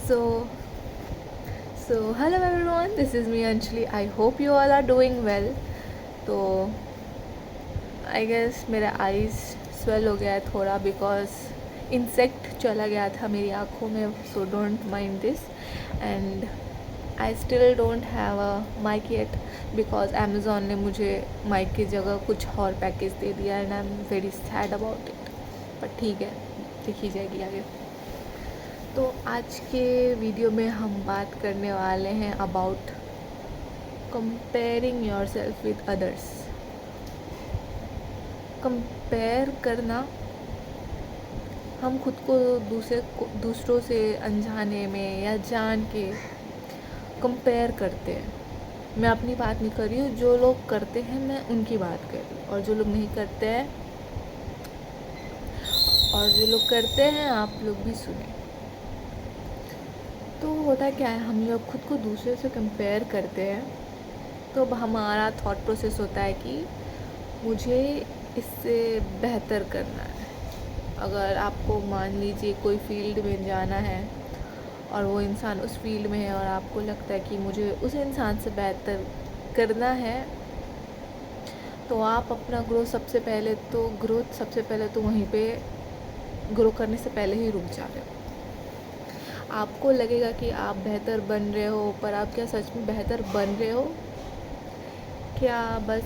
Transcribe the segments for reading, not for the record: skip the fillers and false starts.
So, hello everyone, this is me Anjali. I hope you all are doing well. तो I guess मेरा eyes swell हो गया है थोड़ा बिकॉज इंसेक्ट चला गया था मेरी आँखों में, so don't mind this. And I still don't have a mic yet because Amazon ने मुझे माइक की जगह कुछ और पैकेज दे दिया and I am very sad about it. But ठीक है, देखी जाएगी आगे. तो आज के वीडियो में हम बात करने वाले हैं about comparing your self with others. Compare करना, हम खुद को दूसरों से अनजाने में या जान के कंपेयर करते हैं. मैं अपनी बात नहीं कर रही हूँ, जो लोग करते हैं मैं उनकी बात कर रही हूँ. और जो लोग नहीं करते हैं और जो लोग करते हैं आप लोग भी सुने. तो होता क्या है, हम लोग खुद को दूसरे से कंपेयर करते हैं तो अब हमारा थॉट प्रोसेस होता है कि मुझे इससे बेहतर करना है. अगर आपको मान लीजिए कोई फील्ड में जाना है और वो इंसान उस फील्ड में है और आपको लगता है कि मुझे उस इंसान से बेहतर करना है, तो आप अपना ग्रोथ सबसे पहले तो वहीं पे ग्रो करने से पहले ही रुक जा रहे हो. आपको लगेगा कि आप बेहतर बन रहे हो, पर आप क्या सच में बेहतर बन रहे हो? क्या बस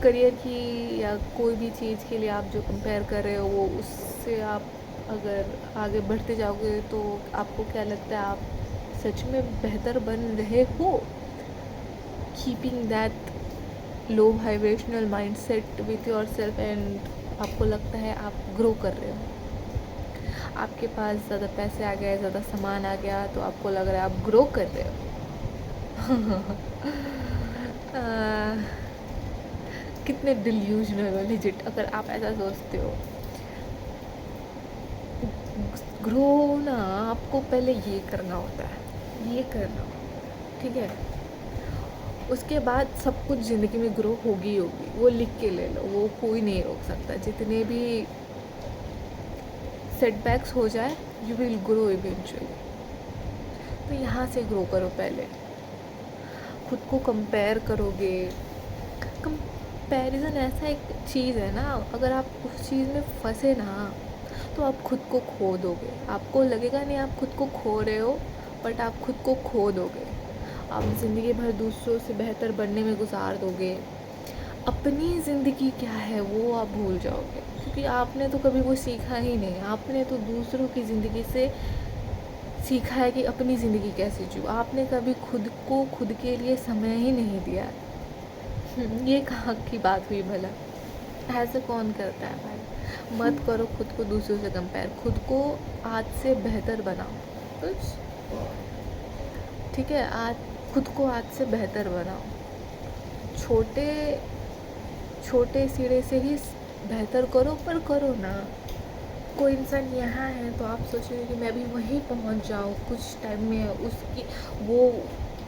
करियर की या कोई भी चीज़ के लिए आप जो कंपेयर कर रहे हो वो उससे आप अगर आगे बढ़ते जाओगे तो आपको क्या लगता है आप सच में बेहतर बन रहे हो? Keeping that low vibrational mindset with your self and आपको लगता है आप ग्रो कर रहे हो. आपके पास ज़्यादा पैसे आ गए, ज़्यादा सामान आ गया तो आपको लग रहा है आप ग्रो कर रहे हो. कितने डिल्यूजनल हो लिजिट अगर आप ऐसा सोचते हो. ग्रो ना आपको पहले ये करना होता है, ये करना, ठीक है. उसके बाद सब कुछ ज़िंदगी में ग्रो होगी. वो लिख के ले लो, वो कोई नहीं रोक सकता. जितने भी सेटबैक्स हो जाए यू विल ग्रो इवेंचुअली. तो यहाँ से ग्रो करो. पहले खुद को कंपेयर करोगे. कंपैरिजन ऐसा एक चीज़ है ना, अगर आप उस चीज़ में फंसे ना तो आप खुद को खो दोगे. आपको लगेगा नहीं आप खुद को खो रहे हो, बट आप खुद को खो दोगे. आप ज़िंदगी भर दूसरों से बेहतर बनने में गुजार दोगे. अपनी ज़िंदगी क्या है वो आप भूल जाओगे, क्योंकि आपने तो कभी वो सीखा ही नहीं. आपने तो दूसरों की ज़िंदगी से सीखा है कि अपनी ज़िंदगी कैसे जीऊँ. आपने कभी खुद को खुद के लिए समय ही नहीं दिया. ये कहाँ की बात हुई भला? ऐसे कौन करता है भाई? मत करो खुद को दूसरों से कंपेयर. खुद को आज से बेहतर बनाओ. कुछ ठीक है, आज खुद को आज से बेहतर बनाओ. छोटे सिरे से ही बेहतर करो, पर करो ना. कोई इंसान यहाँ है तो आप सोच रहे हो कि मैं भी वहीं पहुँच जाऊँ कुछ टाइम में. उसकी वो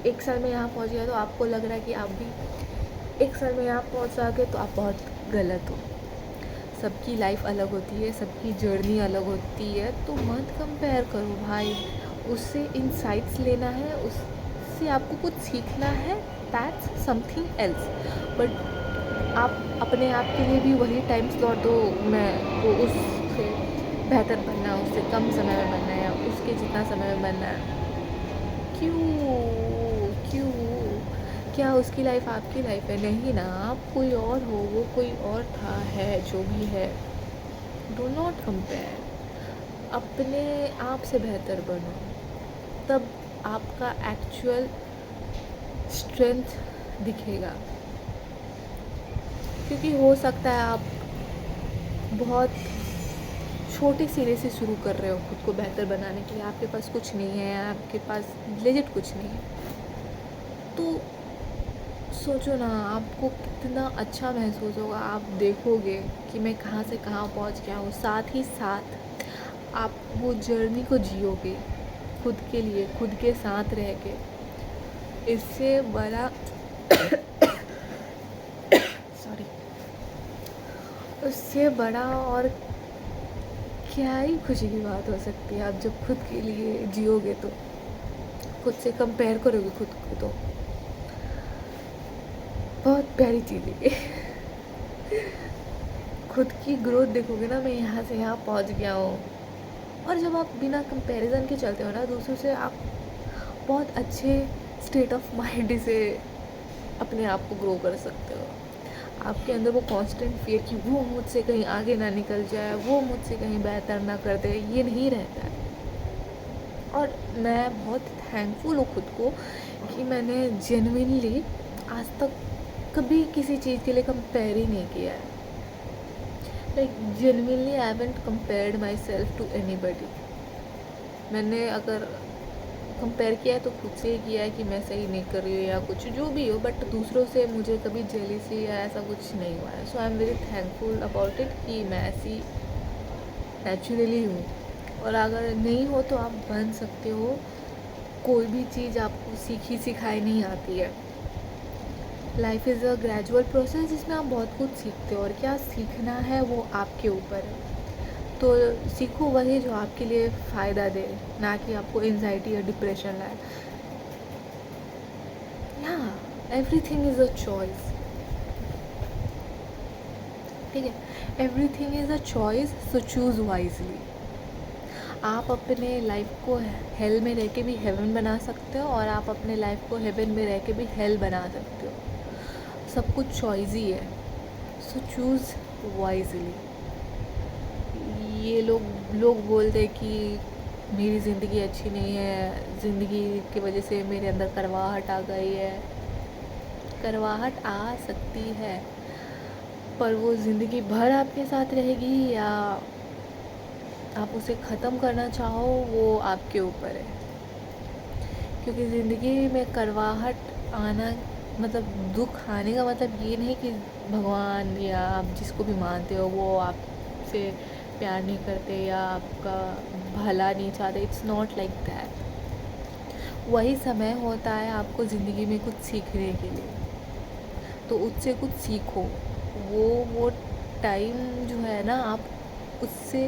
1 साल में यहाँ पहुँच गया तो आपको लग रहा है कि आप भी 1 साल में यहाँ पहुँच जाओगे, तो आप बहुत गलत हो. सबकी लाइफ अलग होती है, सबकी जर्नी अलग होती है. तो मत कंपेयर करो भाई. उससे इंसाइट्स लेना है, उससे आपको कुछ सीखना है, दैट्स समथिंग एल्स. बट आप अपने आप के लिए भी वही टाइम स्लॉट दो. मैं वो उससे बेहतर बनना है, उससे कम समय में बनना है या उसके जितना समय में बनना है. क्यों? क्या उसकी लाइफ आपकी लाइफ है? नहीं ना. आप कोई और हो, वो कोई और था, है जो भी है. Do not compare. अपने आप से बेहतर बनो, तब आपका एक्चुअल स्ट्रेंथ दिखेगा. क्योंकि हो सकता है आप बहुत छोटे सिरे से शुरू कर रहे हो खुद को बेहतर बनाने के लिए. आपके पास कुछ नहीं है, आपके पास लेजिट कुछ नहीं है. तो सोचो ना आपको कितना अच्छा महसूस होगा. आप देखोगे कि मैं कहाँ से कहाँ पहुँच गया हूँ. साथ ही साथ आप वो जर्नी को जियोगे खुद के लिए, खुद के साथ रह के. इससे बड़ा सॉरी, उससे बड़ा और क्या ही खुशी की बात हो सकती है। आप जब खुद के लिए जियोगे तो, खुद से कंपेयर करोगे खुद को, तो बहुत प्यारी चीज़ है ये। खुद की ग्रोथ देखोगे ना, मैं यहाँ से यहाँ पहुँच गया हूँ। और जब आप बिना कंपैरिजन के चलते हो ना दूसरों से, आप बहुत अच्छे स्टेट ऑफ माइंड से अपने आप को ग्रो कर सकते हो। आपके अंदर वो कांस्टेंट फियर कि वो मुझसे कहीं आगे ना निकल जाए, वो मुझसे कहीं बेहतर ना कर दे, ये नहीं रहता है। और मैं बहुत थैंकफुल हूँ खुद को कि मैंने जेन्युइनली आज तक कभी किसी चीज़ के लिए कंपेयर ही नहीं किया है। Like genuinely I haven't compared myself to anybody. मैंने अगर कंपेयर किया है तो खुद से ही किया है कि मैं सही नहीं कर रही हूँ या कुछ जो भी हो, बट दूसरों से मुझे कभी जेलिसी या ऐसा कुछ नहीं हुआ है। So I am very thankful about it कि मैं ऐसी नेचुरली हूँ। और अगर नहीं हो तो आप बन सकते हो। कोई भी चीज़ आपको सीखी सिखाई नहीं आती है। Life is a gradual process जिसमें आप बहुत कुछ सीखते हो, और क्या सीखना है वो आपके ऊपर है। तो सीखो वही जो आपके लिए फ़ायदा दे, ना कि आपको एंजाइटी या डिप्रेशन लाए। या एवरीथिंग इज़ अ चॉइस, ठीक है। Everything is a choice, so choose wisely. आप अपने लाइफ को हेल में रह के भी हेवन बना सकते हो, और आप अपने लाइफ को हेवन में रह के भी हेल बना सकते हो। सब कुछ चॉइस ही है, सो चूज़ वाइजली। ये लोग बोलते हैं कि मेरी ज़िंदगी अच्छी नहीं है, ज़िंदगी की वजह से मेरे अंदर करवाहट आ गई है। करवाहट आ सकती है, पर वो ज़िंदगी भर आपके साथ रहेगी या आप उसे ख़त्म करना चाहो, वो आपके ऊपर है। क्योंकि ज़िंदगी में करवाहट आना मतलब दुख आने का मतलब ये नहीं कि भगवान या आप जिसको भी मानते हो वो आपसे प्यार नहीं करते या आपका भला नहीं चाहते। It's not like that. वही समय होता है आपको ज़िंदगी में कुछ सीखने के लिए, तो उससे कुछ सीखो। वो टाइम जो है ना, आप उससे,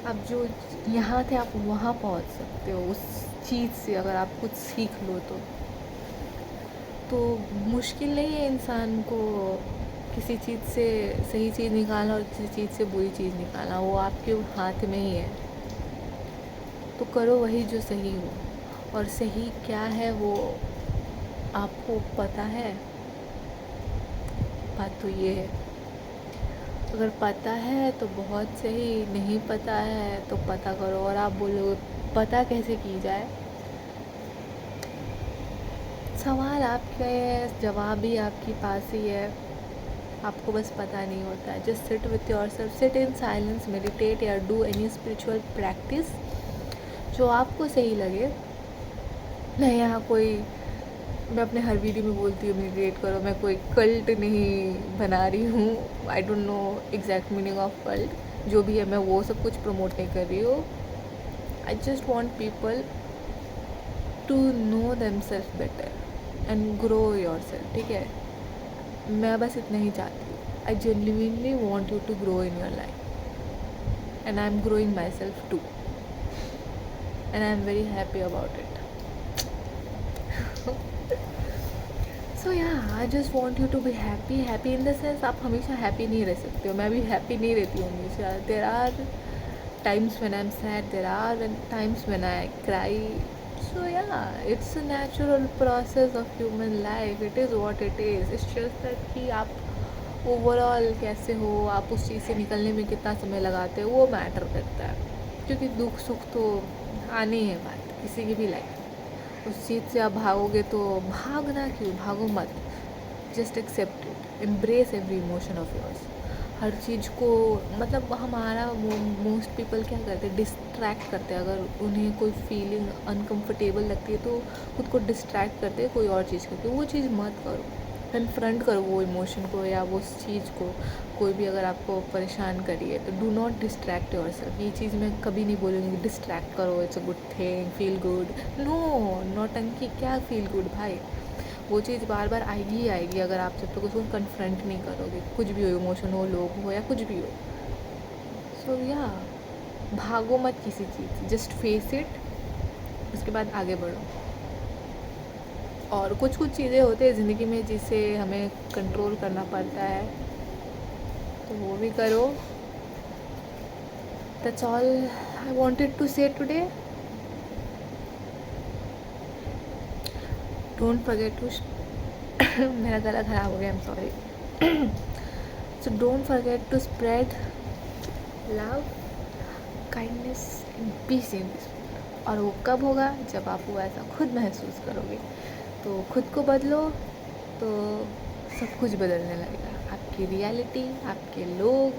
आप जो यहाँ थे आप वहाँ पहुँच सकते हो उस चीज़ से, अगर आप कुछ सीख लो तो मुश्किल नहीं है इंसान को किसी चीज़ से सही चीज़ निकालना और किसी चीज़ से बुरी चीज़ निकालना। वो आपके हाथ में ही है। तो करो वही जो सही हो, और सही क्या है वो आपको पता है। बात तो ये है, अगर पता है तो बहुत सही, नहीं पता है तो पता करो। और आप बोलोगे पता कैसे की जाए, सवाल आपके है, जवाब भी आपके पास ही है, आपको बस पता नहीं होता है। Just sit with your self, sit in silence, meditate या डू एनी स्पिरिचुअल प्रैक्टिस जो आपको सही लगे। मैं यहाँ कोई, मैं अपने हर वीडियो में बोलती हूँ मेडिटेट करो, मैं कोई कल्ट नहीं बना रही हूँ। I don't know exact meaning of cult, जो भी है मैं वो सब कुछ प्रमोट नहीं कर रही हूँ। I just want people to know themselves better and grow yourself, ठीक है। मैं बस इतना ही चाहती हूँ। I genuinely want you to grow in your life, and I am growing myself too, and I am very happy about it. So yeah I just want you to be happy. Happy in the sense, आप हमेशा happy नहीं रह सकते हो। मैं भी happy नहीं रहती हूँ हमेशा। There are times when I am sad, there are times when I cry. So yeah it's a natural process of human life. It is what it is. It's just that कि आप overall कैसे हो, आप उस चीज़ से निकलने में कितना समय लगाते हो, वो मैटर करता है। क्योंकि दुख सुख तो आने ही है बात किसी की भी लाइफ। उस चीज़ से आप भागोगे तो भागना क्यों, भागो मत। Just accept it, embrace every emotion of yours. हर चीज़ को मतलब हमारा मोस्ट पीपल क्या करते हैं, डिस्ट्रैक्ट करते हैं। अगर उन्हें कोई फीलिंग अनकंफर्टेबल लगती है तो खुद को डिस्ट्रैक्ट करते हैं कोई और चीज़ करके। वो चीज़ मत करो, कन्फ्रंट करो वो इमोशन को या वो चीज़ को। कोई भी अगर आपको परेशान करिए तो डू नॉट डिस्ट्रैक्ट योरसेल्फ। ये चीज़ मैं कभी नहीं बोलूँगी डिस्ट्रैक्ट करो, it's a good thing, feel good. No, नौटंकी क्या फील गुड भाई। वो चीज़ बार बार आएगी ही आएगी अगर आप जब तक उसको कन्फ्रंट नहीं करोगे। कुछ भी हो, इमोशन हो, लोग हो या कुछ भी हो। सो या भागो मत किसी चीज़, जस्ट फेस इट, उसके बाद आगे बढ़ो। और कुछ कुछ चीज़ें होती है ज़िंदगी में जिसे हमें कंट्रोल करना पड़ता है, तो वो भी करो। That's all I wanted to say today. Don't forget to मेरा गला ख़राब हो गया, I am sorry. So don't forget to spread love, kindness and peace in this. और वो कब होगा? जब आप वो ऐसा खुद महसूस करोगे। तो खुद को बदलो तो सब कुछ बदलने लगेगा, आपकी रियलिटी, आपके लोग,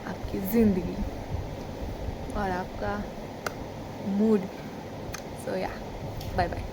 आपकी ज़िंदगी और आपका मूड। सो या, बाय बाय।